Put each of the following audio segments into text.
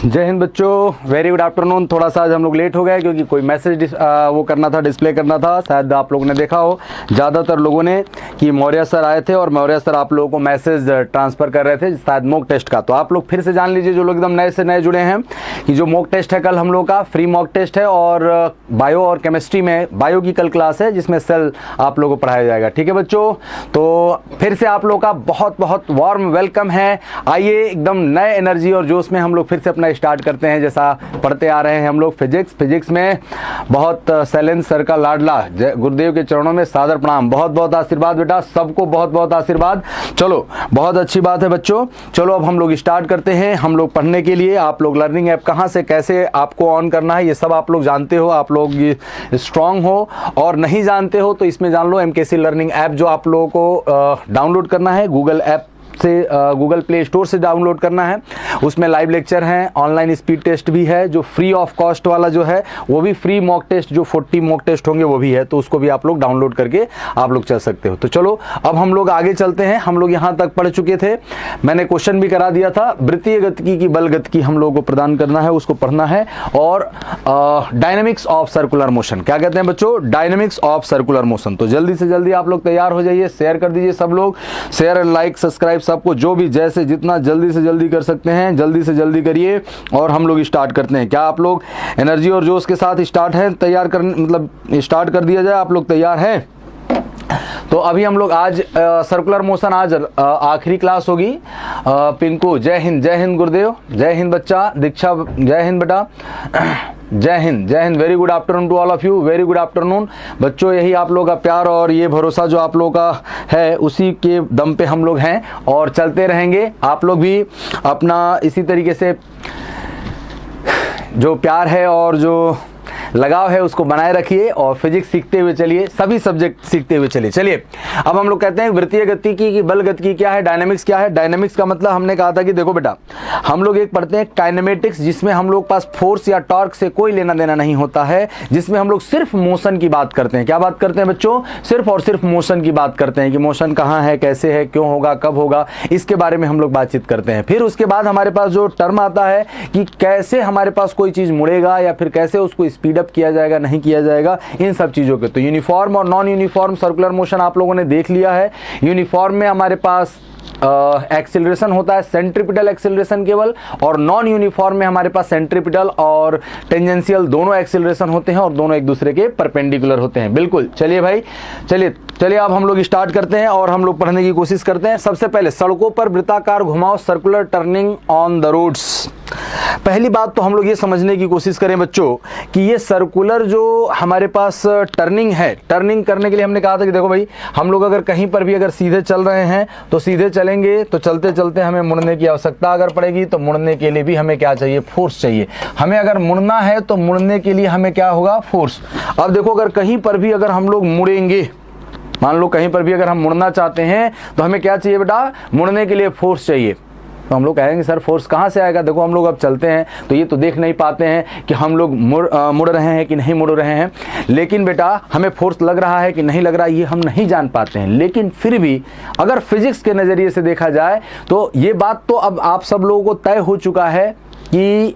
जय हिंद बच्चों, very good afternoon. थोड़ा सा आज हम लोग लेट हो गए क्योंकि कोई मैसेज वो करना था, डिस्प्ले करना था। शायद आप लोगों ने देखा हो ज़्यादातर लोगों ने कि मौर्य सर आए थे और मौर्य सर आप लोगों को मैसेज ट्रांसफ़र कर रहे थे शायद मॉक टेस्ट का। तो आप लोग फिर से जान लीजिए, जो लोग एकदम नए से नए जुड़े हैं, कि जो मॉक टेस्ट है कल हम लोग का फ्री मॉक टेस्ट है और बायो और केमिस्ट्री में बायो की कल क्लास है जिसमें सेल आप लोगों को पढ़ाया जाएगा। ठीक है बच्चों, तो फिर से आप लोग का बहुत बहुत वार्म वेलकम है। आइए एकदम नए एनर्जी और जोश में हम लोग फिर से अपना स्टार्ट करते हैं। जैसा पढ़ते आ रहे हैं हम लोग फिजिक्स में बहुत शैलेंद्र सर का लाडला गुरुदेव के चरणों में सादर प्रणाम। बहुत बहुत आशीर्वाद बेटा, सबको बहुत बहुत आशीर्वाद। चलो बहुत अच्छी बात है बच्चों। चलो अब हम लोग स्टार्ट करते हैं हम लोग पढ़ने के लिए। आप लोग लर्निंग ऐप कहाँ से कैसे आपको ऑन करना है ये सब आप लोग जानते हो, आप लोग स्ट्रांग हो। और नहीं जानते हो तो इसमें जान लो, MKC लर्निंग ऐप जो आप लोगों को डाउनलोड करना है गूगल ऐप से, गूगल प्ले स्टोर से डाउनलोड करना है। उसमें लाइव लेक्चर हैं, ऑनलाइन स्पीड टेस्ट भी है, जो फ्री ऑफ कॉस्ट वाला जो है वो भी फ्री मॉक टेस्ट, जो 40 मॉक टेस्ट होंगे वो भी है, तो उसको भी आप लोग डाउनलोड करके आप लोग चल सकते हो। तो चलो अब हम लोग आगे चलते हैं। हम लोग यहाँ तक पढ़ चुके थे, मैंने क्वेश्चन भी करा दिया था। वृत्तीय गतिकी की बल गतिकी हम लोगों को प्रदान करना है, उसको पढ़ना है। और डायनेमिक्स ऑफ सर्कुलर मोशन, क्या कहते हैं बच्चों, डायनेमिक्स ऑफ सर्कुलर मोशन। तो जल्दी से जल्दी आप लोग तैयार हो जाइए, शेयर कर दीजिए सब लोग, शेयर लाइक सब्सक्राइब सबको, जो भी जैसे जितना जल्दी से जल्दी कर सकते हैं जल्दी से जल्दी करिए। और हम लोग स्टार्ट करते हैं। क्या आप लोग एनर्जी और जोश के साथ स्टार्ट हैं, तैयार कर मतलब स्टार्ट कर दिया जाए, आप लोग तैयार हैं? तो अभी हम लोग आज सर्कुलर मोशन, आज आखिरी क्लास होगी। पिंकू जय हिंद गुरुदेव, जय हिंद बच्चा। दीक्षा जय हिंद बेटा, जय हिंद very good afternoon to all of you, very good afternoon बच्चों। यही आप लोगों का प्यार और ये भरोसा जो आप लोगों का है, उसी के दम पे हम लोग हैं और चलते रहेंगे। आप लोग भी अपना इसी तरीके से जो प्यार है और जो लगाव है उसको बनाए रखिए और फिजिक्स सीखते हुए चलिए, सभी सब्जेक्ट सीखते हुए चलिए। चलिए अब हम लोग कहते हैं वृत्तीय गतिकी की बल गतिकी क्या है, डायनेमिक्स क्या है। डायनेमिक्स का मतलब हमने कहा था कि देखो बेटा, हम लोग एक पढ़ते हैं काइनेमेटिक्स, जिसमें हम लोग पास फोर्स या टॉर्क से कोई लेना देना नहीं होता है, जिसमें हम लोग सिर्फ मोशन की बात करते हैं। क्या बात करते हैं बच्चों, सिर्फ और सिर्फ मोशन की बात करते हैं कि मोशन कहाँ है, कैसे है, क्यों होगा, कब होगा, इसके बारे में हम लोग बातचीत करते हैं। फिर उसके बाद हमारे पास जो टर्म आता है कि कैसे हमारे पास कोई चीज़ मुड़ेगा या फिर कैसे उसको स्पीड अप किया जाएगा, नहीं किया जाएगा, इन सब चीजों के। तो यूनिफॉर्म और नॉन यूनिफॉर्म सर्कुलर मोशन आप लोगों ने देख लिया है। यूनिफॉर्म में हमारे पास एक्सेलरेशन होता है, सेंट्रीपिटल एक्सेलरेशन केवल, और नॉन यूनिफॉर्म में हमारे पास सेंट्रीपिटल और टेंजेंशियल दोनों एक्सेलरेशन होते हैं और दोनों एक दूसरे के परपेंडिकुलर होते हैं। बिल्कुल, चलिए भाई, चलिए अब हम लोग स्टार्ट करते हैं और हम लोग पढ़ने की कोशिश करते हैं। सबसे पहले सड़कों पर वृत्ताकार घुमाव, circular turning on the roads. पहली बात तो हम लोग ये समझने की कोशिश करें बच्चों कि ये सर्कुलर जो हमारे पास टर्निंग है, टर्निंग करने के लिए हमने कहा था कि देखो भाई, हम लोग अगर कहीं पर भी अगर सीधे चल रहे हैं तो सीधे चलेंगे, तो चलते चलते हमें मुड़ने की आवश्यकता अगर पड़ेगी, तो मुड़ने के लिए भी हमें क्या चाहिए, फोर्स चाहिए। हमें अगर मुड़ना है तो मुड़ने के लिए हमें क्या होगा, फोर्स। अब देखो अगर कहीं पर भी अगर हम लोग मुड़ेंगे, मान लो कहीं पर भी अगर हम मुड़ना चाहते हैं तो हमें क्या चाहिए बेटा, मुड़ने के लिए फोर्स चाहिए। तो हम लोग कहेंगे सर फोर्स कहाँ से आएगा। देखो हम लोग अब चलते हैं तो ये तो देख नहीं पाते हैं कि हम लोग मुड़ रहे हैं कि नहीं मुड़ रहे हैं, लेकिन बेटा हमें फोर्स लग रहा है कि नहीं लग रहा है ये हम नहीं जान पाते हैं। लेकिन फिर भी अगर फिजिक्स के नज़रिए से देखा जाए तो ये बात तो अब आप सब लोगों को तय हो चुका है कि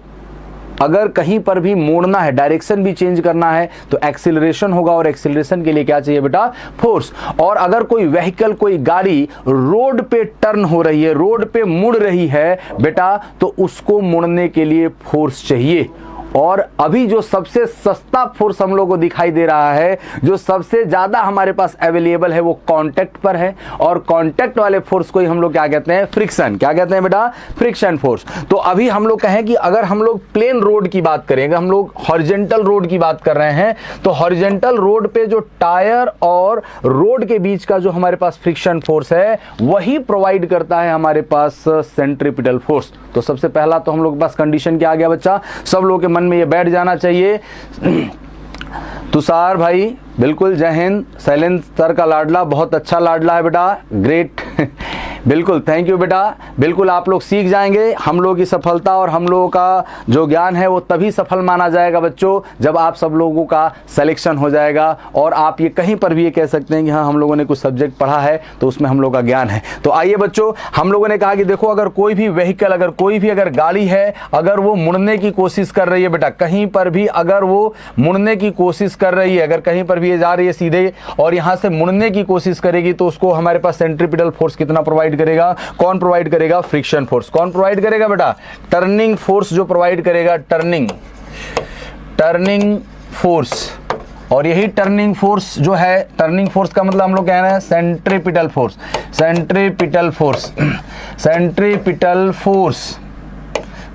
अगर कहीं पर भी मोड़ना है, डायरेक्शन भी चेंज करना है, तो एक्सीलरेशन होगा और एक्सीलरेशन के लिए क्या चाहिए बेटा, फोर्स। और अगर कोई व्हीकल, कोई गाड़ी रोड पे टर्न हो रही है, रोड पे मुड़ रही है बेटा, तो उसको मुड़ने के लिए फोर्स चाहिए। और अभी जो सबसे सस्ता फोर्स हम लोग को दिखाई दे रहा है, जो सबसे ज़्यादा हमारे पास अवेलेबल है, वो कांटेक्ट पर है। और कांटेक्ट वाले फोर्स को ही हम लोग क्या कहते हैं, फ्रिक्शन। क्या कहते हैं बेटा, फ्रिक्शन फोर्स। तो अभी हम लोग कहें कि अगर हम लोग प्लेन रोड की बात करें, अगर हम लोग हॉरिजॉन्टल रोड की बात कर रहे हैं, तो हॉरिजॉन्टल रोड पे जो टायर और रोड के बीच का जो हमारे पास फ्रिक्शन फोर्स है, वही प्रोवाइड करता है हमारे पास सेंट्रीपिटल फोर्स। तो सबसे पहला तो हम लोग के पास कंडीशन क्या आ गया बच्चा, सब लोगों के मन में ये बैठ जाना चाहिए। तुषार भाई बिल्कुल जय हिंद, शैलेंद्र सर का लाडला, बहुत अच्छा लाडला है बेटा, ग्रेट। बिल्कुल, थैंक यू बेटा। बिल्कुल आप लोग सीख जाएंगे। हम लोगों की सफलता और हम लोगों का जो ज्ञान है वो तभी सफल माना जाएगा बच्चों जब आप सब लोगों का सिलेक्शन हो जाएगा और आप ये कहीं पर भी ये कह सकते हैं कि हाँ हम लोगों ने कुछ सब्जेक्ट पढ़ा है तो उसमें हम लोग का ज्ञान है। तो आइए बच्चों, हम लोगों ने कहा कि देखो अगर कोई भी व्हीकल, अगर कोई भी अगर गाड़ी है, अगर वो मुड़ने की कोशिश कर रही है बेटा, कहीं पर भी अगर वो मुड़ने की कोशिश कर रही है, अगर कहीं पर भी ये जा रही है सीधे और यहाँ से मुड़ने की कोशिश करेगी तो उसको हमारे पास सेंट्रीपिटल फोर्स कितना प्रोवाइड करेगा? कौन प्रोवाइड करेगा? Friction force. कौन प्रोवाइड करेगा बेटा? टर्निंग फोर्स जो प्रोवाइड करेगा, टर्निंग फोर्स। और यही टर्निंग फोर्स जो है, टर्निंग फोर्स का मतलब हम लोग कह रहे हैं सेंट्रीपिटल फोर्स। सेंट्रीपिटल फोर्स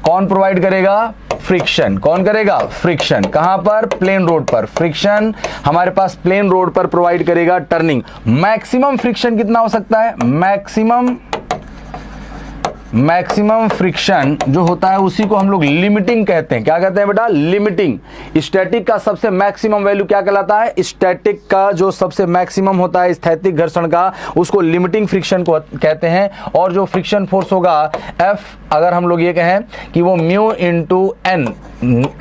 कौन प्रोवाइड करेगा? फ्रिक्शन। कौन करेगा? फ्रिक्शन। कहां पर? प्लेन रोड पर। फ्रिक्शन हमारे पास प्लेन रोड पर प्रोवाइड करेगा टर्निंग। मैक्सिमम फ्रिक्शन कितना हो सकता है? मैक्सिमम फ्रिक्शन जो होता है उसी को हम लोग लिमिटिंग कहते हैं। क्या कहते हैं बेटा? लिमिटिंग। स्टैटिक का सबसे मैक्सिमम वैल्यू क्या कहलाता है? स्टैटिक का जो सबसे मैक्सिमम होता है स्थैतिक घर्षण का, उसको लिमिटिंग फ्रिक्शन को कहते हैं। और जो फ्रिक्शन फोर्स होगा F, अगर हम लोग ये कहें कि वो म्यू इंटू एन।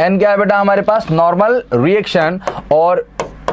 एन क्या है बेटा? हमारे पास नॉर्मल रिएक्शन, और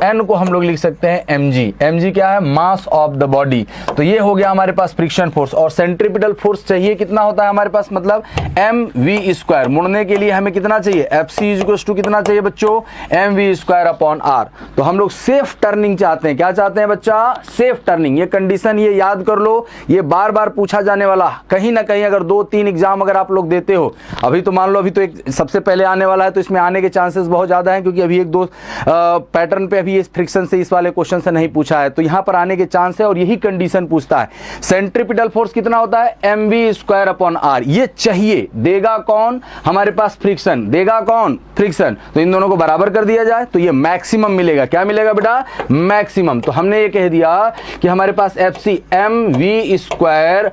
एन को हम लोग लिख सकते हैं mg क्या है? Mass of the body. तो ये हो गया हमारे पास फ्रिक्शन फोर्स। और सेंट्रीपिटल फोर्स चाहिए कितना होता है हमारे पास? मतलब mv²। मुड़ने के लिए हमें कितना चाहिए? fc इक्वल्स टू कितना चाहिए बच्चों? mv²/r। तो हम लोग सेफ टर्निंग चाहते हैं। क्या चाहते हैं बच्चा? Safe turning. ये कंडीशन ये याद कर लो, ये बार बार पूछा जाने वाला। कहीं ना कहीं अगर 2-3 एग्जाम अगर आप लोग देते हो, अभी तो मान लो अभी तो एक सबसे पहले आने वाला है तो इसमें आने के चांसेस बहुत ज्यादा हैं, क्योंकि अभी 1-2 पैटर्न पे अभी इस फ्रिक्शन से, इस वाले क्वेश्चन से नहीं पूछा है, तो यहां पर आने के चांस है। और यही कंडीशन पूछता है। सेंट्रीपिटल फोर्स कितना होता है? mv²/r। ये चाहिए। देगा कौन? हमारे पास फ्रिक्शन। देगा कौन? फ्रिक्शन। तो इन दोनों को बराबर कर दिया जाए तो ये मैक्सिमम मिलेगा। क्या मिलेगा बेटा? मैक्सिमम। तो हमने ये कह दिया कि हमारे पास fc mv²/r,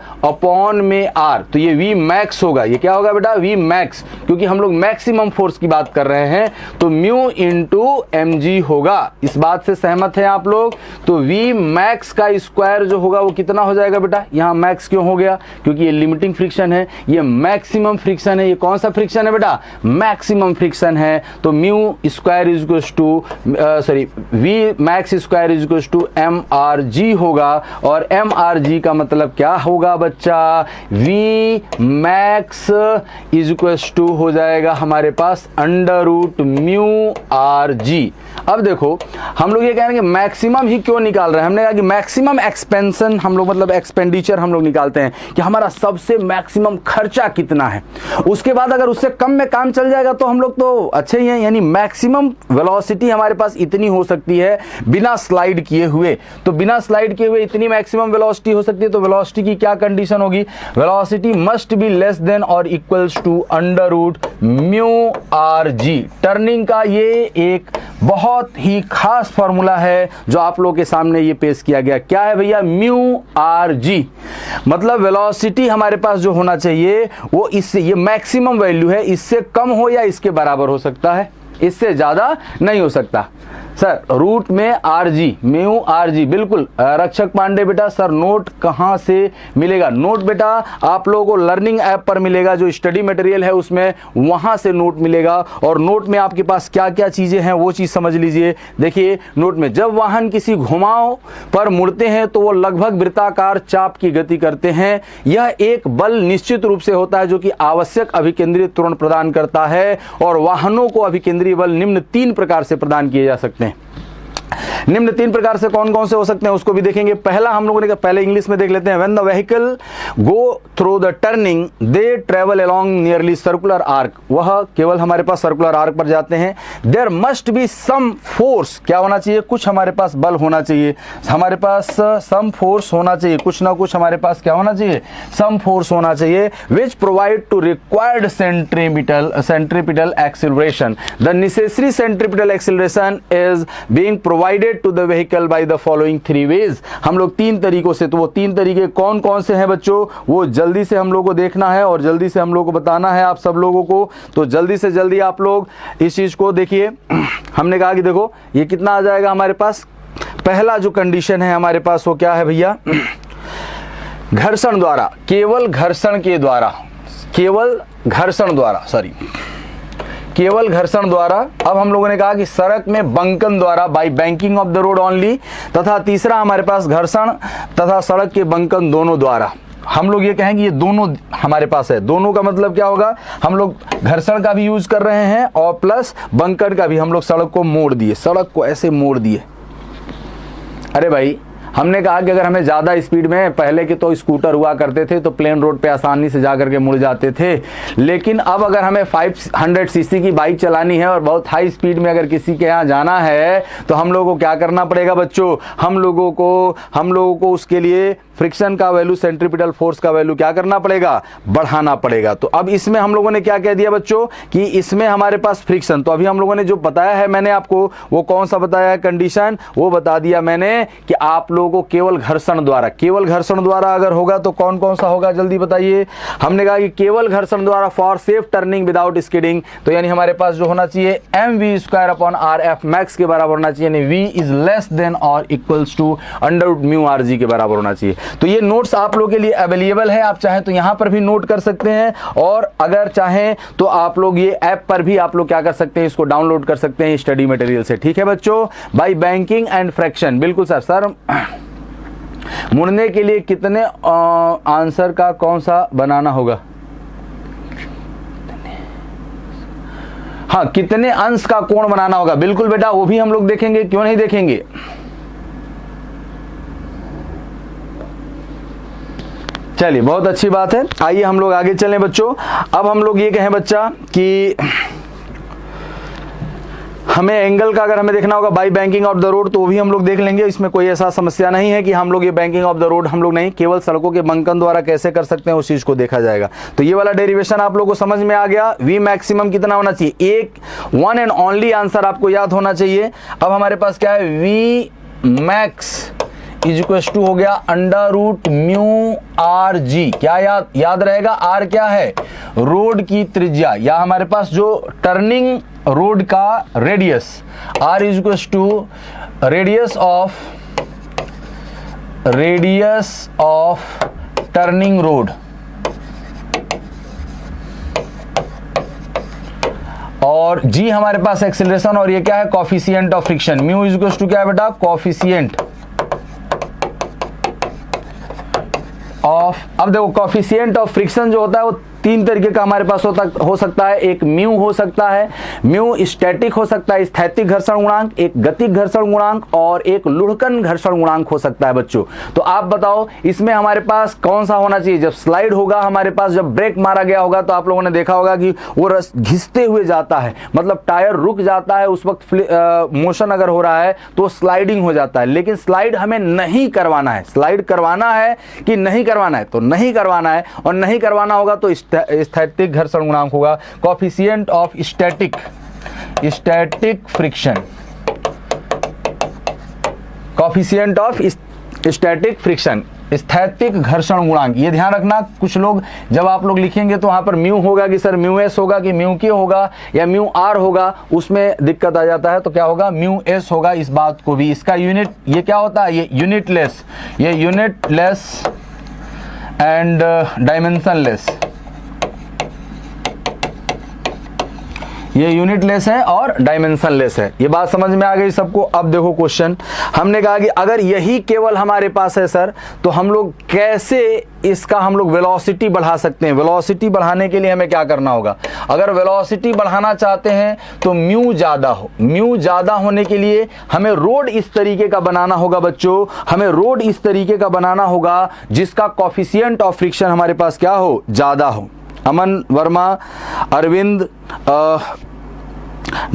तो ये v मैक्स होगा। ये क्या होगा बेटा? v मैक्स, क्योंकि हम लोग मैक्सिमम फोर्स की बात कर रहे हैं। तो म्यू इंटू mg होगा। इस बात से सहमत हैं आप लोग? तो v मैक्स का स्क्वायर जो होगा वो कितना हो जाएगा बेटा? यहां मैक्स क्यों हो गया? क्योंकि ये लिमिटिंग फ्रिक्शन है, ये मैक्सिमम फ्रिक्शन है। ये कौन सा फ्रिक्शन है बेटा? मैक्सिमम फ्रिक्शन है। तो μ² equals to v max square equals to mrg होगा। और mrg का मतलब क्या होगा बच्चा? v मैक्स इक्वल्स टू हो जाएगा हमारे पास √μrg। अब देखो हम लोग ये कह रहे हैं कि मैक्सिमम ही क्यों निकाल रहे हैं। हमने कहा कि मैक्सिमम एक्सपेंशन हम लोग, मतलब एक्सपेंडिचर हम लोग निकालते हैं कि हमारा सबसे मैक्सिमम खर्चा कितना है। उसके बाद अगर उससे कम में काम चल जाएगा तो हम लोग तो अच्छे ही हैं। यानी मैक्सिमम वेलोसिटी हमारे पास इतनी हो सकती है बिना स्लाइड किए हुए। तो बिना स्लाइड किए हुए इतनी मैक्सिमम वेलोसिटी हो सकती है। तो वेलोसिटी की क्या कंडीशन होगी? Velocity must be less than और इक्वल्स टू √μrg। टर्निंग का ये एक बहुत ही खास फॉर्मूला है जो आप लोगों के सामने ये पेश किया गया। क्या है भैया? μrg। मतलब वेलोसिटी हमारे पास जो होना चाहिए वो इससे, ये मैक्सिमम वैल्यू है, इससे कम हो या इसके बराबर हो सकता है, इससे ज्यादा नहीं हो सकता। सर रूट में rg, μrg, बिल्कुल रक्षक पांडे बेटा। सर नोट कहां से मिलेगा? नोट बेटा आप लोगों को लर्निंग ऐप पर मिलेगा, जो स्टडी मटेरियल है उसमें, वहां से नोट मिलेगा। और नोट में आपके पास क्या क्या चीजें हैं वो चीज समझ लीजिए। देखिए नोट में, जब वाहन किसी घुमाव पर मुड़ते हैं तो वो लगभग वृत्ताकार चाप की गति करते हैं। यह एक बल निश्चित रूप से होता है जो कि आवश्यक अभिकेंद्रीय त्वरण प्रदान करता है। और वाहनों को अभिकेंद्रीय बल निम्न 3 प्रकार से प्रदान किए जा सकते हैं। निम्न 3 प्रकार से कौन कौन से हो सकते हैं उसको भी देखेंगे। पहला हम लोगों ने पहले इंग्लिश में देख लेते हैं। When the vehicle go through the turning they travel along nearly circular arc. वह केवल हमारे पास सर्कुलर आर्क पर जाते हैं। There must be some force. क्या होना चाहिए? कुछ हमारे पास बल होना चाहिए, हमारे पास सम फोर्स होना चाहिए, कुछ ना कुछ हमारे पास क्या होना चाहिए? सम फोर्स होना चाहिए। Which provide to required centripetal acceleration. The necessary centripetal acceleration is being provided to the vehicle by the following 3 ways. हम लोग 3 तरीकों से, तो वो 3 तरीके कौन कौन से हैं बच्चों? वो जल्दी से हम लोग को देखना है और जल्दी से हम लोग को बताना है आप सब लोगों को। तो जल्दी से जल्दी आप लोग इस चीज को देखिए। हमने कहा कि देखो ये कितना आ जाएगा हमारे पास। पहला जो कंडीशन है हमारे पास वो क्या है भैया? घर्षण द्वारा, केवल घर्षण के द्वारा, केवल घर्षण द्वारा। अब हम लोगों ने कहा कि सड़क में बंकन द्वारा, by banking of the road only, तथा तीसरा हमारे पास घर्षण तथा सड़क के बंकन दोनों द्वारा। हम लोग ये कहेंगे ये दोनों हमारे पास है। दोनों का मतलब क्या होगा, हम लोग घर्षण का भी यूज कर रहे हैं और प्लस बंकन का भी। हम लोग सड़क को मोड़ दिए, सड़क को ऐसे मोड़ दिए। अरे भाई, हमने कहा कि अगर हमें ज़्यादा स्पीड में, पहले के तो स्कूटर हुआ करते थे तो प्लेन रोड पे आसानी से जा करके मुड़ जाते थे, लेकिन अब अगर हमें 500 सीसी की बाइक चलानी है और बहुत हाई स्पीड में अगर किसी के यहाँ जाना है तो हम लोगों को क्या करना पड़ेगा बच्चों, हम लोगों को उसके लिए फ्रिक्शन का वैल्यू, सेंट्रीपिटल फोर्स का वैल्यू क्या करना पड़ेगा, बढ़ाना पड़ेगा। तो अब इसमें हम लोगों ने क्या कह दिया बच्चों कि इसमें हमारे पास फ्रिक्शन, तो अभी हम लोगों ने जो बताया है मैंने आपको, वो कौन सा बताया है कंडीशन, वो बता दिया मैंने कि आप लोगों को केवल घर्षण द्वारा, केवल घर्षण द्वारा अगर होगा तो कौन कौन सा होगा, जल्दी बताइए। हमने कहा कि केवल घर्षण द्वारा for safe turning without skidding, तो यानी हमारे पास जो होना चाहिए mv²/rf मैक्स के बराबर होना चाहिए, यानी v इज लेस देन और इक्वल्स टू √μrg के बराबर होना चाहिए। तो ये नोट्स आप लोगों के लिए अवेलेबल है, आप चाहें तो यहां पर भी नोट कर सकते हैं, और अगर चाहें तो आप लोग ये ऐप पर भी आप लोग क्या कर सकते हैं, इसको डाउनलोड कर सकते हैं स्टडी मटेरियल से। ठीक है बच्चों, बाय बैंकिंग एंड फ्रैक्शन, बिल्कुल सर मुड़ने के लिए कितने आंसर का कौन सा बनाना होगा, हाँ कितने अंश का कोण बनाना होगा, बिल्कुल बेटा वो भी हम लोग देखेंगे, क्यों नहीं देखेंगे। चलिए बहुत अच्छी बात है, आइए हम लोग आगे चलें बच्चों। अब हम लोग ये कहें बच्चा कि हमें एंगल का अगर हमें देखना होगा by banking of the road, तो वो भी हम लोग देख लेंगे। इसमें कोई ऐसा समस्या नहीं है कि हम लोग ये बैंकिंग ऑफ द रोड हम लोग नहीं, केवल सड़कों के बंकन द्वारा कैसे कर सकते हैं उस चीज को देखा जाएगा। तो ये वाला डेरिवेशन आप लोग को समझ में आ गया। वी मैक्सिमम कितना होना चाहिए, एक वन एंड ओनली आंसर आपको याद होना चाहिए। अब हमारे पास क्या है, v max is equal to हो गया √μrg, क्या याद रहेगा, आर क्या है, रोड की त्रिज्या, या हमारे पास जो टर्निंग रोड का radius, r is equal to radius of turning road, और जी हमारे पास एक्सीलरेशन, और ये क्या है, coefficient of friction. Mu is equal to क्या है बेटा, कोफिशिएंट ऑफ, अब देखो कोफिशिएंट ऑफ फ्रिक्शन जो होता है वो तीन तरीके का हमारे पास हो सकता है। एक म्यू हो सकता है, म्यू स्टैटिक हो सकता है, स्थैतिक घर्षण गुणांक, एक गतिक घर्षण गुणांक, और एक लुढ़कन घर्षण गुणांक हो सकता है बच्चों। तो आप बताओ इसमें हमारे पास कौन सा होना चाहिए। जब स्लाइड होगा हमारे पास, जब ब्रेक मारा गया होगा तो आप लोगों ने देखा होगा कि वो रस घिसते हुए जाता है, मतलब टायर रुक जाता है, उस वक्त मोशन अगर हो रहा है तो स्लाइडिंग हो जाता है। लेकिन स्लाइड हमें नहीं करवाना है, स्लाइड करवाना है कि नहीं करवाना है, तो नहीं करवाना है, और नहीं करवाना होगा तो स्थैतिक घर्षण गुणांक होगा, coefficient of static friction, coefficient of static friction, स्थैतिक घर्षण गुणांक। ये ध्यान रखना, कुछ लोग जब आप लोग लिखेंगे तो वहां पर म्यू होगा कि सर म्यू एस होगा कि म्यू के होगा या म्यू आर होगा, उसमें दिक्कत आ जाता है। तो क्या होगा, म्यू एस होगा। इस बात को भी, इसका यूनिट ये क्या होता है, ये यूनिटलेस, ये यूनिटलेस एंड डायमेंशनलेस, ये यूनिटलेस है और डायमेंशनलेस है। ये बात समझ में आ गई सबको। अब देखो क्वेश्चन, हमने कहा कि अगर यही केवल हमारे पास है सर, तो हम लोग कैसे इसका हम लोग वेलोसिटी बढ़ा सकते हैं। वेलोसिटी बढ़ाने के लिए हमें क्या करना होगा, अगर वेलोसिटी बढ़ाना चाहते हैं तो म्यू ज्यादा हो, म्यू ज्यादा होने के लिए हमें रोड इस तरीके का बनाना होगा बच्चों, हमें रोड इस तरीके का बनाना होगा जिसका कोफिशिएंट ऑफ फ्रिक्शन हमारे पास क्या हो, ज्यादा हो। अमन वर्मा, अरविंद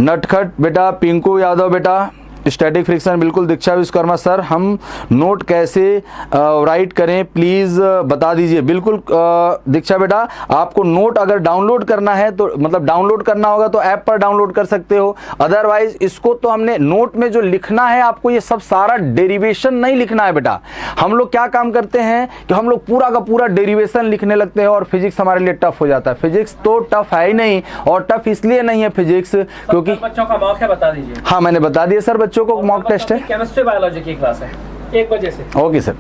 नटखट बेटा, पिंकू यादव बेटा, स्टैटिक फ्रिक्शन बिल्कुल। दीक्षा विश्वकर्मा सर, हम नोट कैसे राइट करें प्लीज बता दीजिए। बिल्कुल दीक्षा बेटा, आपको नोट अगर डाउनलोड करना है तो मतलब डाउनलोड करना होगा तो ऐप पर डाउनलोड कर सकते हो, अदरवाइज इसको तो हमने नोट में जो लिखना है आपको ये सब सारा डेरिवेशन नहीं लिखना है बेटा। हम लोग क्या काम करते हैं कि हम लोग पूरा का पूरा डेरिवेशन लिखने लगते हैं और फिजिक्स हमारे लिए टफ हो जाता है। फिजिक्स तो टफ है ही नहीं, और टफ इसलिए नहीं है फिजिक्स क्योंकि बच्चों का मॉक है, बता दीजिए। हाँ मैंने बता दिया सर, बच्चों को मॉक टेस्ट है, केमिस्ट्री बायोलॉजी की क्लास है 1 बजे से। Okay sir.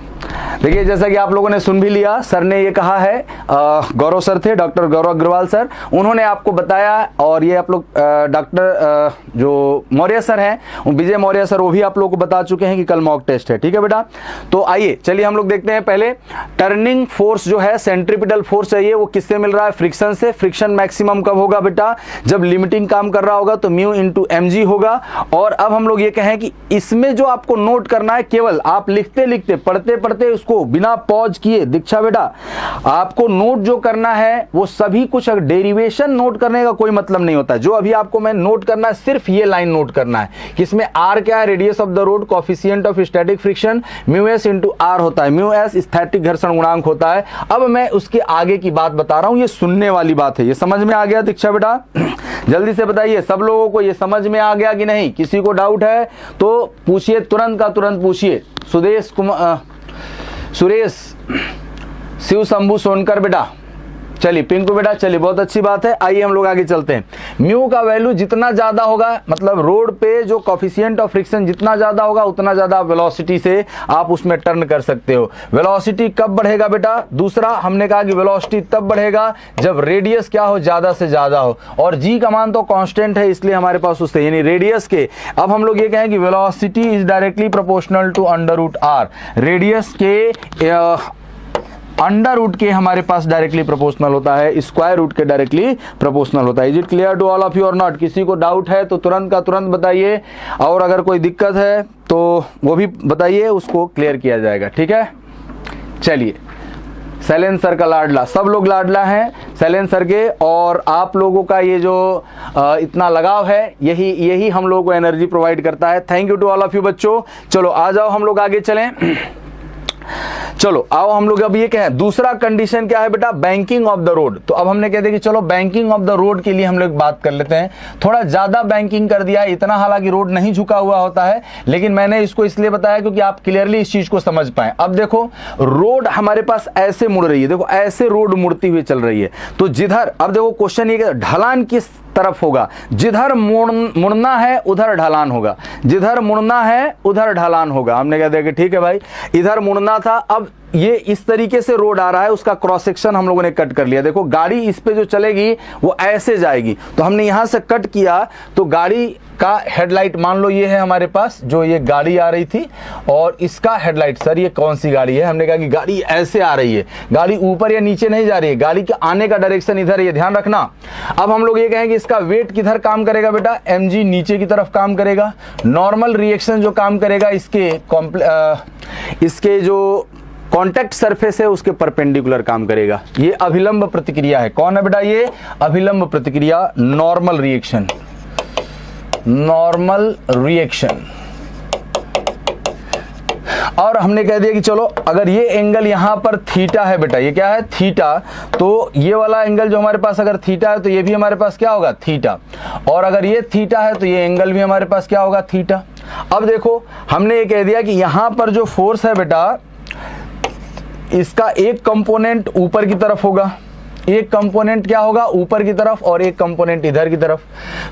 देखिए जैसा कि आप लोगों ने सुन भी लिया, सर ने ये कहा है, गौरव सर थे, डॉक्टर गौरव अग्रवाल सर, उन्होंने आपको बताया। और ये आप लोग डॉक्टर जो मौर्य सर हैं, विजय मौर्य सर, वो भी आप लोगों को बता चुके हैं कि कल मॉक टेस्ट है। ठीक है बेटा, तो आइए चलिए हम लोग देखते हैं। पहले टर्निंग फोर्स जो है, सेंट्रीपिटल फोर्स चाहिए, वो किससे मिल रहा है? फ्रिक्शन से। फ्रिक्शन मैक्सिमम कब होगा बेटा? जब लिमिटिंग काम कर रहा होगा, तो म्यू इंटू mg होगा। और अब हम लोग ये कहें कि इसमें जो आपको नोट करना है, केवल आप लिखते लिखते पढ़ते पढ़ते उसको बिना पॉज किए, दीक्षा बेटा आपको नोट जो करना है वो सभी कुछ, डेरिवेशन नोट करने का कोई मतलब नहीं होता। जो अभी आपको मैं नोट करना है, सिर्फ ये लाइन नोट करना है कि इसमें r क्या है? Radius of the road, coefficient of static friction, mu s into r होता है, म्यू s स्थैतिक घर्षण गुणांक होता है। अब मैं उसके आगे की बात बता रहा हूं, ये सुनने वाली बात है। ये समझ में आ गया दीक्षा बेटा? जल्दी से बताइए सब लोगों को ये समझ में आ गया कि नहीं? किसी को डाउट है तो पूछिए, तुरंत का तुरंत पूछिए। सुरेश शिव शंभू सोनकर बेटा, चलिए पिंकू बेटा, चलिए बहुत अच्छी बात है। आइए हम लोग आगे चलते हैं। म्यू का वैल्यू जितना ज्यादा होगा, मतलब रोड पे जो कोफिशिएंट ऑफ फ्रिक्शन जितना ज्यादा होगा, उतना ज्यादा वेलोसिटी से आप उसमें टर्न कर सकते हो। वेलोसिटी कब बढ़ेगा बेटा? दूसरा हमने कहा कि वेलोसिटी तब बढ़ेगा जब रेडियस क्या हो? ज्यादा से ज्यादा हो। और जी का मान तो कांस्टेंट है, इसलिए हमारे पास उससे, यानी रेडियस के, अब हम लोग ये कहें कि velocity is directly proportional to under root r. Radius के अंडर रूट के हमारे पास डायरेक्टली प्रोपोर्शनल होता है, स्क्वायर रूट के डायरेक्टली प्रोपोर्शनल होता है। Is it clear to all of you और नॉट? किसी को डाउट है तो तुरंत का तुरंत बताइए, और अगर कोई दिक्कत है तो वो भी बताइए, उसको क्लियर किया जाएगा। ठीक है, चलिए। शैलेंद्र सर का लाडला, सब लोग लाडला हैं शैलेंद्र सर के, और आप लोगों का ये जो इतना लगाव है, यही हम लोगों को एनर्जी प्रोवाइड करता है। Thank you to all of you बच्चों। चलो आ जाओ हम लोग आगे चलें। चलो आओ हम लोग अब ये कहें, दूसरा कंडीशन क्या है बेटा? Banking of the road. तो अब हमने कहते कि चलो बैंकिंग ऑफ द रोड के लिए हम लोग बात कर लेते हैं। थोड़ा ज्यादा बैंकिंग कर दिया, इतना हालांकि रोड नहीं झुका हुआ होता है, लेकिन मैंने इसको इसलिए बताया क्योंकि आप क्लियरली इस चीज को समझ पाए। अब देखो रोड हमारे पास ऐसे मुड़ रही है, देखो ऐसे रोड मुड़ती हुई चल रही है। तो जिधर, अब देखो क्वेश्चन ये, ढलान किस तरफ होगा? जिधर मुड़ना है उधर ढलान होगा, जिधर मुड़ना है उधर ढलान होगा। हमने कह दिया कि ठीक है भाई, इधर मुड़ना था, अब ये इस तरीके से रोड आ रहा है, उसका क्रॉस सेक्शन हम लोगों ने कट कर लिया। देखो गाड़ी इस पे जो चलेगी वो ऐसे जाएगी, तो हमने यहां से कट किया, तो गाड़ी का हेडलाइट मान लो ये है हमारे पास, जो ये गाड़ी आ रही थी, और इसका हेडलाइट, सर ये कौन सी गाड़ी है? हमने कहा कि गाड़ी ऐसे आ रही है, गाड़ी ऊपर या नीचे नहीं जा रही है, गाड़ी के आने का डायरेक्शन इधर है, ये ध्यान रखना। अब हम लोग ये कहें कि इसका वेट किधर काम करेगा बेटा? mg नीचे की तरफ काम करेगा। नॉर्मल रिएक्शन जो काम करेगा, इसके जो कॉन्टैक्ट सरफेस है उसके परपेंडिकुलर काम करेगा। ये अभिलंब प्रतिक्रिया है। कौन है बेटा? ये अभिलंब प्रतिक्रिया, नॉर्मल रिएक्शन, नॉर्मल रिएक्शन। और हमने कह दिया कि चलो अगर ये एंगल यहां पर थीटा है बेटा, ये क्या है? थीटा, तो ये वाला एंगल जो हमारे पास अगर थीटा है तो ये भी हमारे पास क्या होगा? थीटा। और अगर ये थीटा है तो ये एंगल भी हमारे पास क्या होगा? थीटा। अब देखो हमने ये कह दिया कि यहां पर जो फोर्स है बेटा, इसका एक कंपोनेंट ऊपर की तरफ होगा, एक कंपोनेंट क्या होगा? ऊपर की तरफ, और एक कंपोनेंट इधर की तरफ।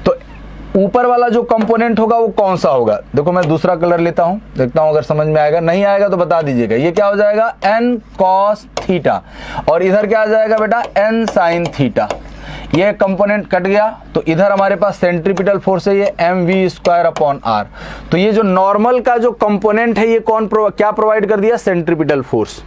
तो ऊपर वाला जो कंपोनेंट होगा वो कौन सा होगा? देखो मैं दूसरा कलर लेता हूं, देखता हूं अगर समझ में आएगा, नहीं आएगा तो बता दीजिएगा। ये क्या हो जाएगा? n cos थीटा, और इधर क्या आ जाएगा बेटा? n sin theta. ये कंपोनेंट कट गया, तो इधर हमारे पास सेंट्रीपिटल फोर्स है, ये mv²/r। तो ये जो नॉर्मल का जो कंपोनेंट है, ये क्या प्रोवाइड कर दिया? Centripetal force.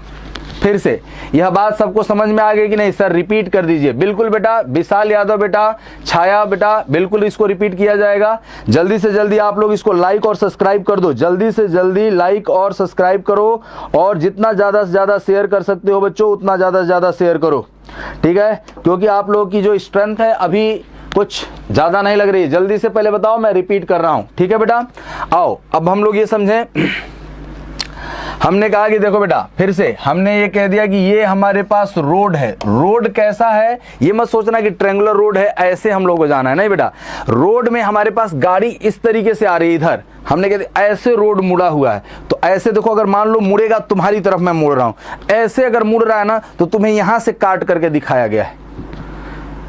फिर से यह बात सबको समझ में आ गई कि नहीं? सर रिपीट कर दीजिए। बिल्कुल बेटा, विशाल यादव बेटा, छाया बेटा, बिल्कुल इसको रिपीट किया जाएगा। जल्दी से जल्दी आप लोग इसको लाइक और सब्सक्राइब कर दो, जल्दी से जल्दी लाइक और सब्सक्राइब करो, और जितना ज्यादा से ज्यादा शेयर कर सकते हो बच्चों, उतना ज्यादा से ज्यादा शेयर करो, ठीक है? क्योंकि आप लोगों की जो स्ट्रेंथ है अभी कुछ ज्यादा नहीं लग रही है। जल्दी से पहले बताओ, मैं रिपीट कर रहा हूं, ठीक है बेटा? आओ अब हम लोग ये समझें। हमने कहा कि देखो बेटा, फिर से हमने ये कह दिया कि ये हमारे पास रोड है। रोड कैसा है? ये मत सोचना कि ट्रायंगुलर रोड है, ऐसे हम लोग को जाना है, नहीं बेटा। रोड में हमारे पास गाड़ी इस तरीके से आ रही है, इधर हमने कह दिया ऐसे रोड मुड़ा हुआ है। तो ऐसे देखो, अगर मान लो मुड़ेगा, तुम्हारी तरफ मैं मुड़ रहा हूं, ऐसे अगर मुड़ रहा है ना, तो तुम्हें यहां से काट करके दिखाया गया है,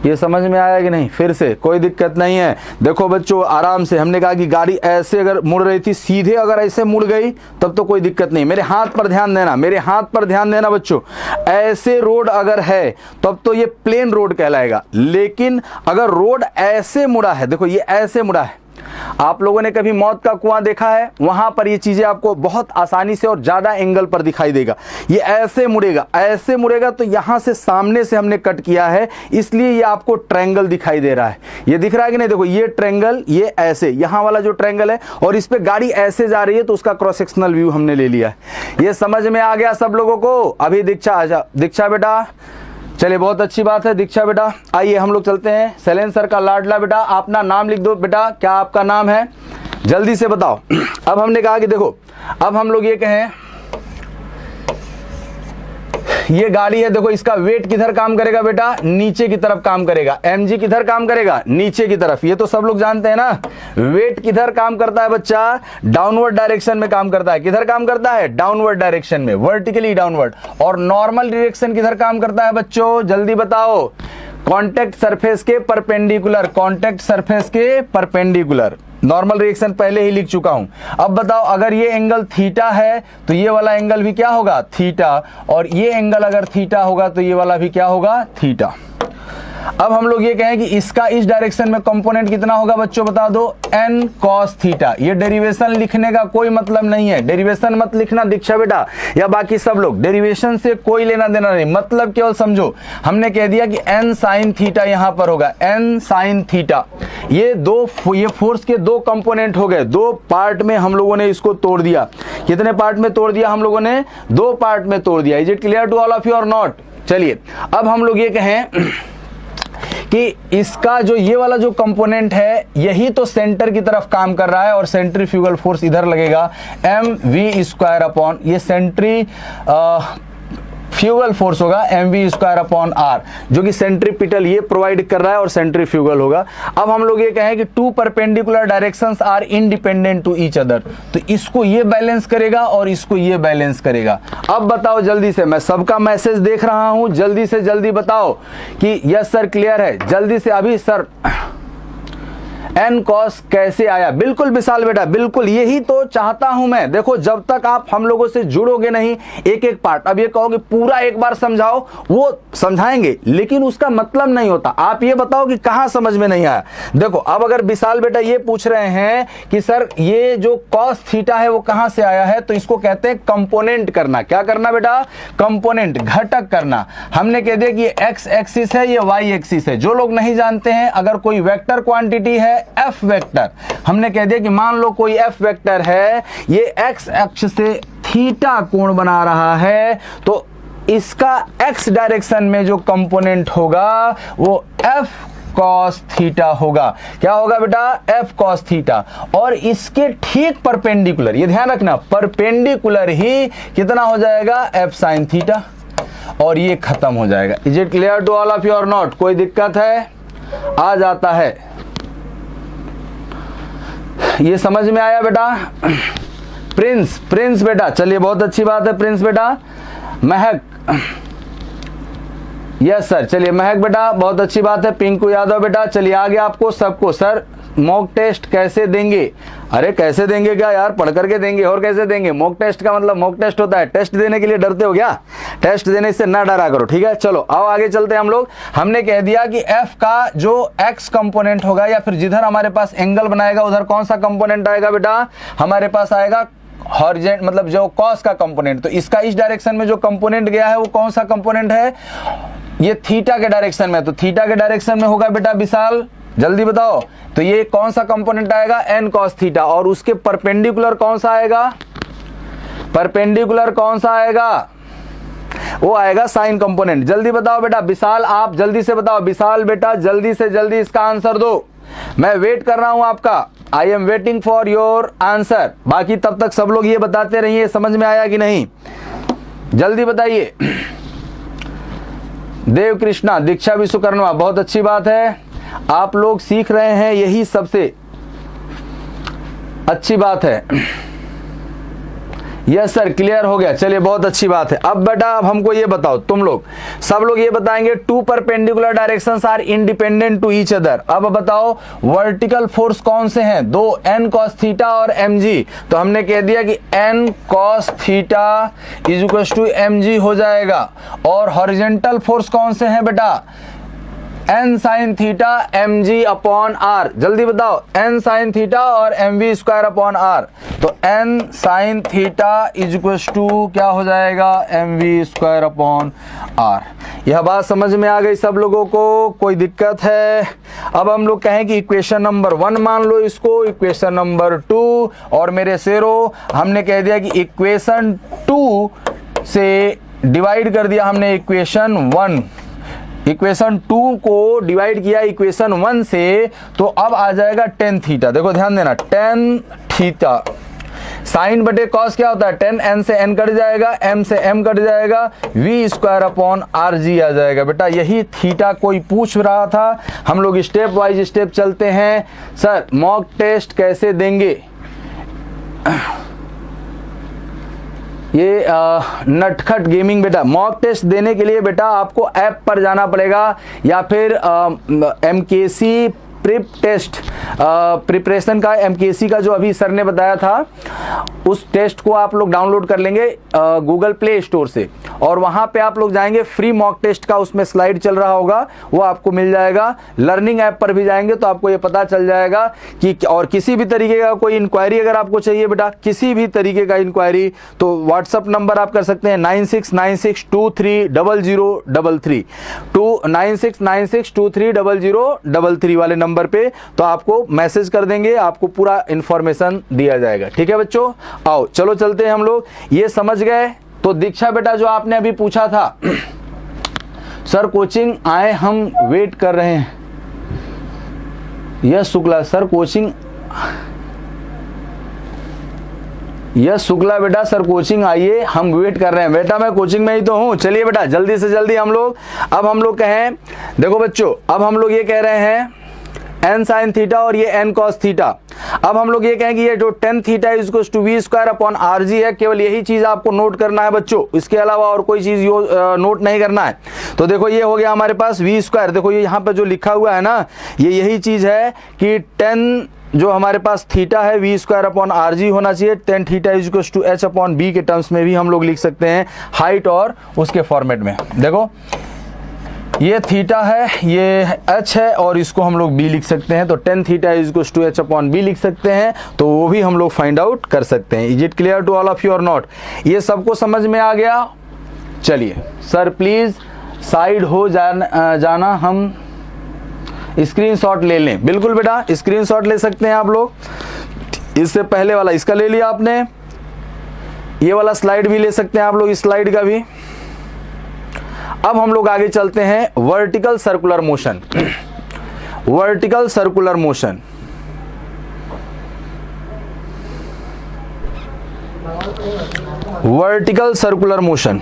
ये समझ में आया कि नहीं? फिर से कोई दिक्कत नहीं है। देखो बच्चों आराम से, हमने कहा कि गाड़ी ऐसे अगर मुड़ रही थी, सीधे अगर ऐसे मुड़ गई तब तो कोई दिक्कत नहीं। मेरे हाथ पर ध्यान देना, मेरे हाथ पर ध्यान देना बच्चों। ऐसे रोड अगर है तब तो ये प्लेन रोड कहलाएगा, लेकिन अगर रोड ऐसे मुड़ा है, देखो ये ऐसे मुड़ा है, आप लोगों ने कभी मौत का कुआं देखा है? वहां पर ये चीजें आपको बहुत आसानी से और ज्यादा एंगल पर दिखाई देगा। ये ऐसे मुड़ेगा, ऐसे मुड़ेगा, तो यहां से सामने से हमने कट किया है, इसलिए ये आपको ट्रायंगल दिखाई दे रहा है। ये दिख रहा है कि नहीं? देखो ये ट्रायंगल, ये ऐसे, यहां वाला जो ट्रायंगल है, और इस पे गाड़ी ऐसे जा रही है, तो उसका क्रॉस सेक्शनल व्यू हमने ले लिया है। ये समझ में आ गया सब लोगों को? अभी दीक्षा आजा, दीक्षा बेटा, चलिए बहुत अच्छी बात है दीक्षा बेटा। आइए हम लोग चलते हैं। सैलेन सर का लाडला बेटा, अपना नाम लिख दो बेटा, क्या आपका नाम है? जल्दी से बताओ। अब हमने कहा कि देखो, अब हम लोग ये कहें, ये गाड़ी है, देखो इसका वेट किधर काम करेगा बेटा? नीचे की तरफ काम करेगा। mg किधर काम करेगा? नीचे की तरफ। ये तो सब लोग जानते हैं ना। वेट किधर काम करता है बच्चा? डाउनवर्ड डायरेक्शन में काम करता है। किधर काम करता है? डाउनवर्ड डायरेक्शन में, वर्टिकली डाउनवर्ड। और नॉर्मल डायरेक्शन किधर काम करता है बच्चों? जल्दी बताओ। कॉन्टैक्ट सरफेस के परपेंडिकुलर, कॉन्टैक्ट सरफेस के परपेंडिकुलर। नॉर्मल रिएक्शन पहले ही लिख चुका हूं। अब बताओ, अगर ये एंगल थीटा है तो ये वाला एंगल भी क्या होगा? थीटा। और ये एंगल अगर थीटा होगा तो ये वाला भी क्या होगा? थीटा। अब हम लोग ये कहें कि इसका इस डायरेक्शन में कंपोनेंट कितना होगा बच्चों? बता दो, n cos थीटा। ये डेरिवेशन लिखने का कोई मतलब नहीं है, डेरिवेशन मत लिखना दीक्षा बेटा या बाकी सब लोग, डेरिवेशन से कोई लेना देना नहीं, मतलब केवल समझो। हमने कह दिया कि n sin थीटा यहां पर होगा, n sin थीटा। ये फोर्स के दो कंपोनेंट हो गए, दो पार्ट में हम लोगों ने इसको तोड़ दिया। कितने पार्ट में तोड़ दिया हम लोगों ने? दो पार्ट में तोड़ दिया। Is it clear to all of you और नॉट? चलिए अब हम लोग ये कहें कि इसका जो ये वाला जो कंपोनेंट है, यही तो सेंटर की तरफ काम कर रहा है, और सेंट्रीफ्यूगल फोर्स इधर लगेगा mv² अपॉन, ये फ्यूगल फोर्स होगा mv² अपॉन r, जो कि सेंट्रीपिटल ये प्रोवाइड कर रहा है और सेंट्रीफ्यूगल होगा। अब हम लोग ये कहें कि two perpendicular directions are independent to each other, तो इसको ये बैलेंस करेगा और इसको ये बैलेंस करेगा। अब बताओ जल्दी से, मैं सबका मैसेज देख रहा हूं, जल्दी से जल्दी बताओ कि यस सर क्लियर है। जल्दी से अभी सर, n cos कैसे आया? बिल्कुल विशाल बेटा, बिल्कुल यही तो चाहता हूं मैं। देखो जब तक आप हम लोगों से जुड़ोगे नहीं, एक एक पार्ट, अब ये कहोगे पूरा एक बार समझाओ, वो समझाएंगे, लेकिन उसका मतलब नहीं होता। आप ये बताओ कि कहां समझ में नहीं आया। देखो अब अगर विशाल बेटा ये पूछ रहे हैं कि सर ये जो cos थीटा है वो कहां से आया है, तो इसको कहते हैं कंपोनेंट करना। क्या करना बेटा? कंपोनेंट, घटक करना। हमने कह दिया कि ये x एक्सिस है, ये y एक्सिस है। जो लोग नहीं जानते हैं, अगर कोई वेक्टर क्वांटिटी है f वेक्टर, हमने कह दिया कि मान लो कोई f वेक्टर है, ये x अक्ष से थीटा कोण बना रहा है, तो इसका x डायरेक्शन में जो कंपोनेंट होगा वो f cos थीटा होगा। क्या होगा बेटा? f cos theta. और इसके ठीक परपेंडिकुलर, ये ध्यान रखना, परपेंडिकुलर ही कितना हो जाएगा? f sin theta. और ये खत्म हो जाएगा। Is it clear to all of you और नॉट? कोई दिक्कत है? आ जाता है, ये समझ में आया बेटा? प्रिंस बेटा, चलिए बहुत अच्छी बात है प्रिंस बेटा। महक, यस सर, चलिए महक बेटा बहुत अच्छी बात है। पिंकू यादव बेटा, चलिए आगे आपको सबको। सर मॉक टेस्ट कैसे देंगे? अरे कैसे देंगे क्या यार, पढ़ करके देंगे, और कैसे देंगे? मॉक टेस्ट का मतलब मॉक टेस्ट होता है, टेस्ट देने के लिए डरते हो क्या? टेस्ट देने से ना डरा करो, ठीक है। चलो आओ आगे चलते हैं हम लोग। हमने कह दिया कि f का जो x कंपोनेंट होगा, या फिर जिधर हमारे पास एंगल बनाएगा उधर कौन सा कंपोनेंट आएगा बेटा? हमारे पास आएगा हॉरिजेंट, मतलब जो cos का कंपोनेंट। तो इसका इस डायरेक्शन में जो कंपोनेंट गया है वो कौन सा कंपोनेंट है? ये थीटा के डायरेक्शन में। तो थीटा के डायरेक्शन में होगा बेटा विशाल, जल्दी बताओ। तो ये कौन सा कंपोनेंट आएगा? n cos theta. और उसके परपेंडिकुलर कौन सा आएगा? परपेंडिकुलर कौन सा आएगा? वो आएगा साइन कंपोनेंट। जल्दी बताओ बेटा विशाल, आप जल्दी से बताओ। विशाल बेटा जल्दी से जल्दी इसका आंसर दो, मैं वेट कर रहा हूं आपका। I am waiting for your answer. बाकी तब तक सब लोग ये बताते रहिए समझ में आया कि नहीं, जल्दी बताइए। देव कृष्णा, दीक्षा विश्वकर्मा, बहुत अच्छी बात है, आप लोग सीख रहे हैं, यही सबसे अच्छी बात है। यस सर, क्लियर हो गया। चलिए बहुत अच्छी बात है। अब बेटा अब हमको ये बताओ, तुम लोग सब लोग ये बताएंगे two perpendicular directions are independent to each other. अब बताओ वर्टिकल फोर्स कौन से हैं? दो, n cos थीटा और mg। तो हमने कह दिया कि n cos theta is equal to mg हो जाएगा। और हॉरिजेंटल फोर्स कौन से हैं बेटा? n sin theta mg upon r। जल्दी बताओ, n sin थीटा और mv स्क्वायर अपॉन r। तो n sin theta is equal to क्या हो जाएगा? mv square upon r। यह बात समझ में आ गई सब लोगों को? कोई दिक्कत है? अब हम लोग कहें कि इक्वेशन नंबर 1 मान लो इसको, इक्वेशन नंबर 2, और मेरे शेरों हमने कह दिया कि इक्वेशन 2 से डिवाइड कर दिया हमने इक्वेशन 1। इक्वेशन 2 को डिवाइड किया इक्वेशन 1 से, तो अब आ जाएगा टेन थीटा। देखो ध्यान देना, टेन थीटा साइन बटे कॉस क्या होता है? टेन n से n कट जाएगा, m से m कट जाएगा, v square upon r g आ जाएगा। बेटा यही थीटा कोई पूछ रहा था। हम लोग स्टेप वाइज स्टेप चलते हैं। सर मॉक टेस्ट कैसे देंगे? ये नटखट गेमिंग बेटा, मॉक टेस्ट देने के लिए बेटा आपको ऐप पर जाना पड़ेगा या फिर MKC प्रिप टेस्ट प्रिपरेशन का MKC का जो अभी सर ने बताया था, उस टेस्ट को आप लोग डाउनलोड कर लेंगे गूगल प्ले स्टोर से, और वहां पे आप लोग जाएंगे, फ्री मॉक टेस्ट का उसमें स्लाइड चल रहा होगा, वो आपको मिल जाएगा। लर्निंग ऐप पर भी जाएंगे तो आपको ये पता चल जाएगा कि, और किसी भी तरीके का कोई इंक्वायरी अगर आपको चाहिए बेटा, किसी भी तरीके का इंक्वायरी, तो व्हाट्सअप नंबर आप कर सकते हैं 9696230033 9696230033 वाले नंबर पे, तो आपको मैसेज कर देंगे, आपको पूरा इंफॉर्मेशन दिया जाएगा। ठीक है बच्चों, आओ चलो चलते हैं हम लोग। ये समझ गए? तो दीक्षा बेटा जो आपने अभी पूछा था, सर कोचिंग आए हम वेट कर रहे हैं। Yes Shukla sir coaching, yes Shukla बेटा सर कोचिंग आइए, हम वेट कर रहे हैं। बेटा मैं कोचिंग में ही तो हूं। चलिए बेटा जल्दी से जल्दी हम लोग, अब हम लोग कहें, देखो बच्चों अब हम लोग ये कह रहे हैं n sin थीटा और ये n cos थीटा। अब हम लोग ये कहें कि ये जो tan theta is equal to v square upon r g है, केवल यही चीज आपको नोट करना है बच्चों, इसके अलावा और कोई चीज नोट नहीं करना है। तो देखो ये हो गया हमारे पास v स्क्वायर, देखो ये यहाँ पे जो लिखा हुआ है ना, ये यही चीज है कि tan जो हमारे पास थीटा है v square upon r g होना चाहिए। tan theta is equal to h upon b के टर्म्स में भी हम लोग लिख सकते हैं, हाइट और उसके फॉर्मेट में। देखो ये थीटा है, ये h है, और इसको हम लोग b लिख सकते हैं, तो tan theta is equal to h upon b लिख सकते हैं, तो वो भी हम लोग फाइंड आउट कर सकते हैं। Is it clear to all of you और नॉट? ये सबको समझ में आ गया? चलिए सर प्लीज साइड हो जाना, हम स्क्रीनशॉट ले लें। बिल्कुल बेटा स्क्रीनशॉट ले सकते हैं आप लोग। इससे पहले वाला इसका ले लिया आपने, ये वाला स्लाइड भी ले सकते हैं आप लोग, इस स्लाइड का भी। अब हम लोग आगे चलते हैं, vertical circular motion. Vertical circular motion, vertical circular motion,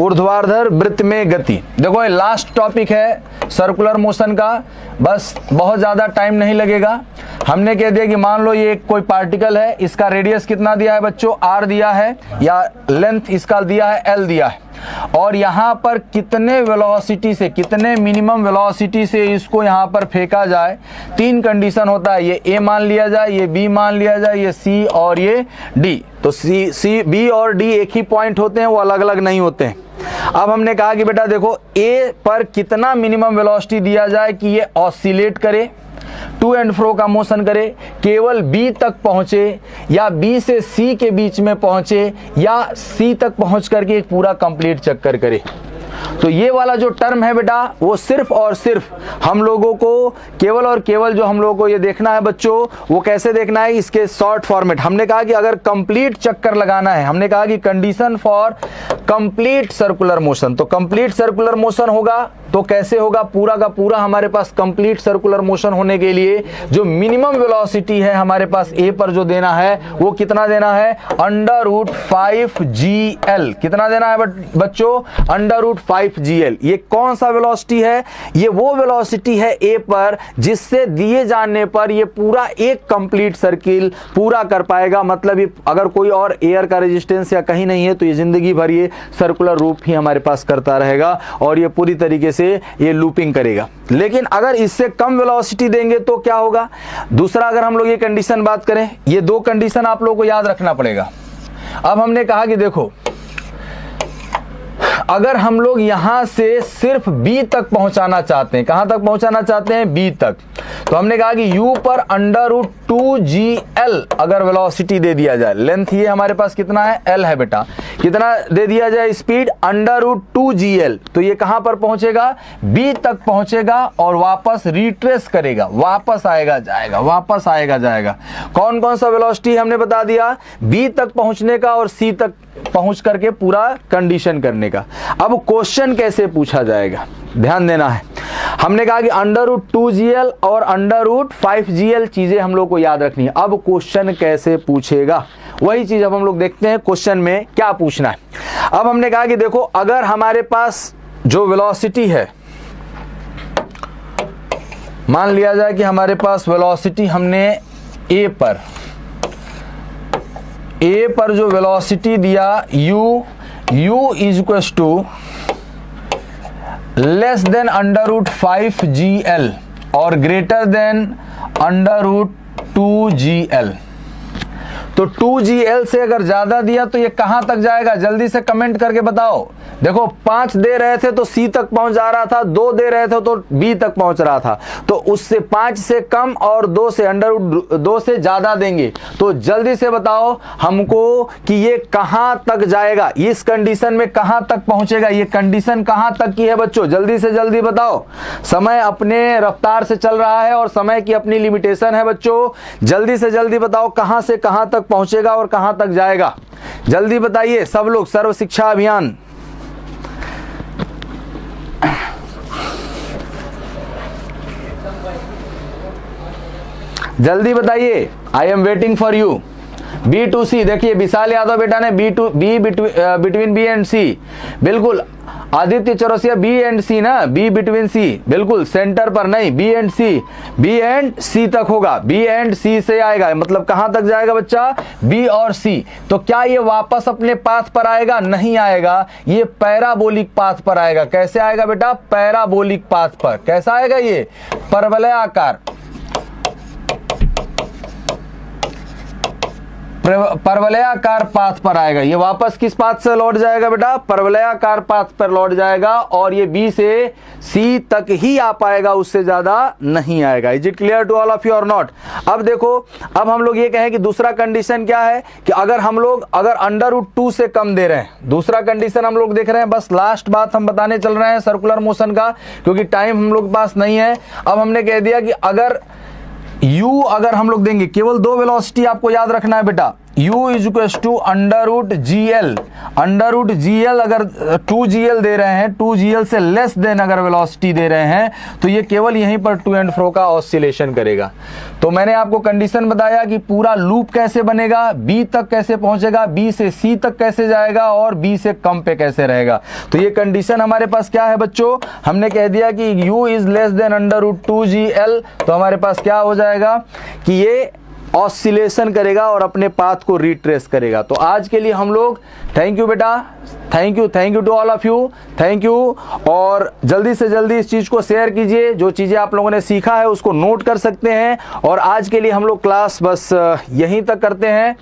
ऊर्ध्वाधर वृत्त में गति। देखो ये लास्ट टॉपिक है सर्कुलर मोशन का, बस बहुत ज़्यादा टाइम नहीं लगेगा। हमने कह दिया कि मान लो ये कोई पार्टिकल है, इसका रेडियस कितना दिया है बच्चों? r दिया है, या लेंथ इसका दिया है l दिया है, और यहाँ पर कितने वेलोसिटी से, कितने मिनिमम वेलोसिटी से इसको यहाँ पर फेंका जाए। तीन कंडीशन होता है, ये a मान लिया जाए, ये b मान लिया जाए, ये c और ये d। तो c b और d एक ही पॉइंट होते हैं, वो अलग अलग नहीं होते हैं। अब हमने कहा कि बेटा देखो a पर कितना मिनिमम वेलोसिटी दिया जाए कि ये ऑसिलेट करे, टू एंड फ्रो का मोशन करे, केवल B तक पहुंचे, या B से C के बीच में पहुंचे, या C तक पहुंच करके एक पूरा कंप्लीट चक्कर करे। तो ये वाला जो टर्म है बेटा, वो सिर्फ और सिर्फ हम लोगों को केवल और केवल जो हम लोगों को ये देखना है बच्चों, वो कैसे देखना है, इसके शॉर्ट फॉर्मेट। हमने कहा कि अगर कंप्लीट चक्कर लगाना है, हमने कहा कि condition for complete circular motion, तो कंप्लीट सर्कुलर मोशन होगा तो कैसे होगा, पूरा का पूरा हमारे पास कंप्लीट सर्कुलर मोशन होने के लिए जो मिनिमम वेलोसिटी है हमारे पास ए पर जो देना है वो कितना देना है, √5GL। कितना देना है बच्चों, √5GL। ये कौन सा वेलोसिटी है, ये वो वेलोसिटी है ए पर जिससे दिए जाने पर ये पूरा एक कंप्लीट सर्किल पूरा कर पाएगा। मतलब ये अगर कोई और एयर का रेजिस्टेंस या कहीं नहीं है तो ये जिंदगी भर ये सर्कुलर रूप ही हमारे पास करता रहेगा और ये पूरी तरीके से ये लूपिंग करेगा। लेकिन अगर इससे कम वेलोसिटी देंगे तो क्या होगा। दूसरा, अगर हम लोग ये कंडीशन बात करें, ये दो कंडीशन आप लोगों को याद रखना पड़ेगा। अब हमने कहा कि देखो, अगर हम लोग यहां से सिर्फ बी तक पहुंचाना चाहते हैं, कहां तक पहुंचाना चाहते हैं, बी तक, तो हमने कहा कि u पर √2GL अगर वेलोसिटी दे दिया जाए, लेंथ ये हमारे पास कितना है, L है बेटा, कितना दे दिया जाए स्पीड, √2GL, तो ये कहां पर पहुंचेगा, B तक पहुंचेगा और वापस रिट्रेस करेगा, वापस आएगा जाएगा, वापस आएगा जाएगा। कौन कौन सा वेलोसिटी हमने बता दिया, B तक पहुंचने का और C तक पहुंच करके पूरा कंडीशन करने का। अब क्वेश्चन कैसे पूछा जाएगा, ध्यान देना है। हमने कहा कि √2GL और √5GL चीजें हम लोग को याद रखनी है। अब क्वेश्चन कैसे पूछेगा, वही चीज अब हम लोग देखते हैं क्वेश्चन में क्या पूछना है। अब हमने कहा कि देखो, अगर हमारे पास जो वेलोसिटी है, मान लिया जाए कि हमारे पास वेलोसिटी हमने ए पर जो वेलोसिटी दिया u is equals to less than √5GL और ग्रेटर देन √2GL। तो 2GL से अगर ज्यादा दिया तो ये कहां तक जाएगा, जल्दी से कमेंट करके बताओ। देखो 5 दे रहे थे तो C तक पहुंच जा रहा था, 2 दे रहे थे तो B तक पहुंच रहा था, तो उससे 5 से कम और 2 से √2 से ज्यादा देंगे तो जल्दी से बताओ हमको कि ये कहां तक जाएगा, इस कंडीशन में कहां तक पहुंचेगा, ये कंडीशन कहां तक की है बच्चों, जल्दी से जल्दी बताओ। समय अपने रफ्तार से चल रहा है और समय की अपनी लिमिटेशन है बच्चों, जल्दी से जल्दी बताओ कहां से कहां तक पहुंचेगा और कहां तक जाएगा, जल्दी बताइए सब लोग। सर्व शिक्षा अभियान, जल्दी बताइए, I am waiting for you. B to C, देखिए विशाल यादव बेटा ने बिटवीन B एंड C, बिल्कुल। Aditya Chaurasia B and C ना, B बिटवीन C, बिल्कुल सेंटर पर नहीं, B एंड C तक होगा, B एंड C से आएगा, मतलब कहां तक जाएगा बच्चा, B और C। तो क्या ये वापस अपने पाथ पर आएगा, नहीं आएगा, ये पैराबोलिक पाथ पर आएगा। कैसे आएगा बेटा, पैराबोलिक पाथ पर। कैसा आएगा, ये परवलयाकार, परवलयाकार पाथ पर आएगा। ये वापस किस पाथ से लौट जाएगा बेटा, परवलयाकार पाथ पर लौट जाएगा और ये B से C तक ही आ पाएगा, उससे ज्यादा नहीं आएगा। Is it clear to all of you और नॉट। अब देखो, अब हम लोग ये कहें कि दूसरा कंडीशन क्या है कि अगर हम लोग √2 से कम दे रहे हैं, दूसरा कंडीशन हम लोग देख रहे हैं, बस लास्ट बात हम बताने चल रहे हैं सर्कुलर मोशन का, क्योंकि टाइम हम लोग के पास नहीं है। अब हमने कह दिया कि अगर u अगर हम लोग देंगे, केवल दो वेलोसिटी आपको याद रखना है बेटा, u is equal to √GL, √GL अगर 2GL दे रहे हैं, 2GL से लेस देन अगर वेलोसिटी दे रहे हैं तो ये केवल यहीं पर टू एंड फ्रो का ऑसिलेशन करेगा। तो मैंने आपको कंडीशन बताया कि पूरा लूप कैसे बनेगा, B तक कैसे पहुंचेगा, B से C तक कैसे जाएगा और B से कम पे कैसे रहेगा। तो ये कंडीशन हमारे पास क्या है बच्चों, हमने कह दिया कि u is less than √2GL, तो हमारे पास क्या हो जाएगा कि ये ऑसिलेशन करेगा और अपने पाथ को रिट्रेस करेगा। तो आज के लिए हम लोग, थैंक यू बेटा, thank you to all of you, thank you. और जल्दी से जल्दी इस चीज को शेयर कीजिए, जो चीजें आप लोगों ने सीखा है उसको नोट कर सकते हैं। और आज के लिए हम लोग क्लास बस यहीं तक करते हैं।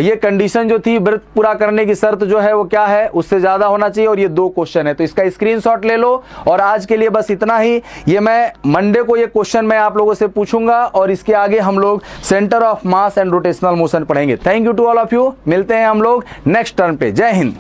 ये कंडीशन जो थी, व्रत पूरा करने की शर्त जो है वो क्या है, उससे ज्यादा होना चाहिए, और ये 2 क्वेश्चन है, तो इसका स्क्रीनशॉट ले लो। और आज के लिए बस इतना ही। ये मैं मंडे को ये क्वेश्चन मैं आप लोगों से पूछूंगा और इसके आगे हम लोग centre of mass and rotational motion पढ़ेंगे। Thank you to all of you, मिलते हैं हम लोग नेक्स्ट टर्न पे। जय हिंद।